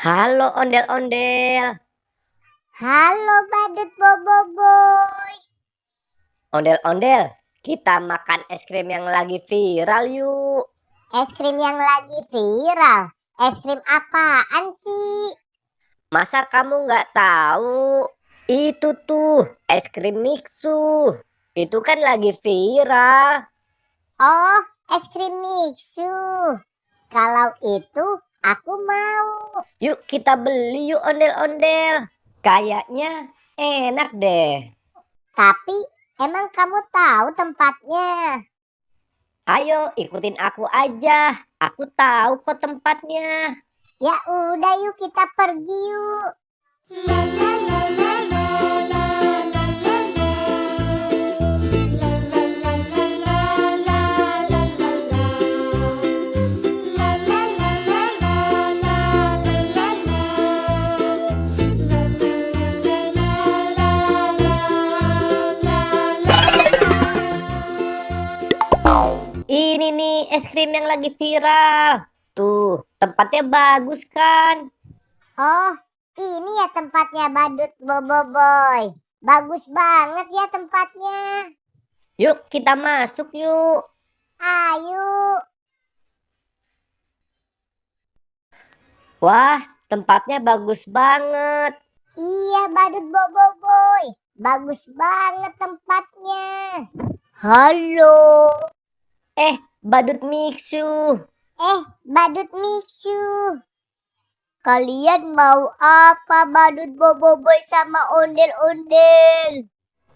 Halo ondel-ondel. Halo Badut Boboiboy. Ondel-ondel, kita makan es krim yang lagi viral yuk. Es krim yang lagi viral? Es krim apaan sih? Masa kamu nggak tahu? Itu tuh es krim Mixu. Itu kan lagi viral. Oh, es krim Mixu. Kalau itu aku mau. Yuk kita beli yuk ondel-ondel. Kayaknya enak deh. Tapi emang kamu tahu tempatnya? Ayo ikutin aku aja. Aku tahu kok tempatnya. Ya udah yuk kita pergi yuk. Ini nih es krim yang lagi viral. Tuh, tempatnya bagus kan? Oh, ini ya tempatnya Badut Boboiboy. Bagus banget ya tempatnya. Yuk kita masuk yuk. Ayo. Wah, tempatnya bagus banget. Iya Badut Boboiboy. Bagus banget tempatnya. Halo. Badut Mixu. Badut Mixu. Kalian mau apa Badut Boboiboy sama ondel-ondel?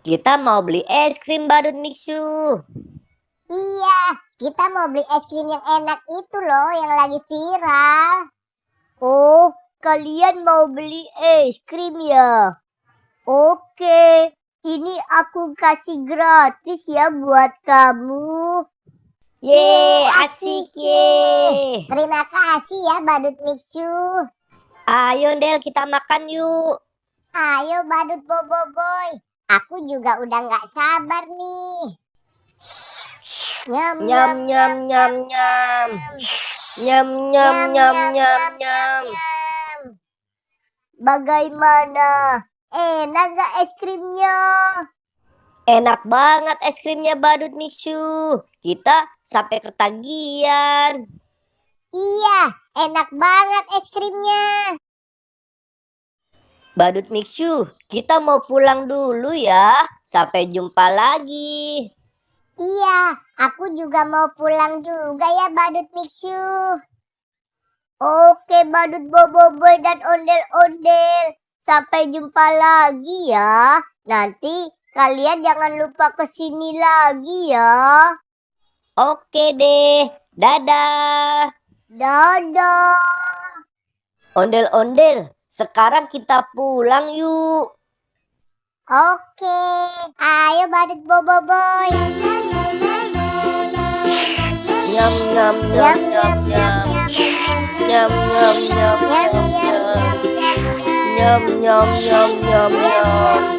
Kita mau beli es krim Badut Mixu. Iya, kita mau beli es krim yang enak itu loh, yang lagi viral. Oh, kalian mau beli es krim ya? Oke, ini aku kasih gratis ya buat kamu. Yeay, asik ye. Terima kasih ya Badut Mixu. Ayo Del, kita makan yuk. Ayo Badut Boboiboy. Aku juga udah nggak sabar nih. Nyam nyam nyam nyam nyam. Nyam nyam nyam nyam nyam. Bagaimana? Enak gak es krimnya? Enak banget es krimnya Badut Mixu. Kita sampai ketagihan. Iya, enak banget es krimnya. Badut Mixu, kita mau pulang dulu ya. Sampai jumpa lagi. Iya, aku juga mau pulang juga ya Badut Mixu. Oke Badut Boboiboy dan ondel-ondel. Sampai jumpa lagi ya. Nanti kalian jangan lupa kesini lagi ya. Oke deh. Dadah. Dadah. Ondel-ondel, sekarang kita pulang yuk. Oke, ayo Badut Boboiboy. Nyam nyam nyam nyam nyam. Nyam nyam nyam nyam nyam. Nyam nyam nyam nyam nyam.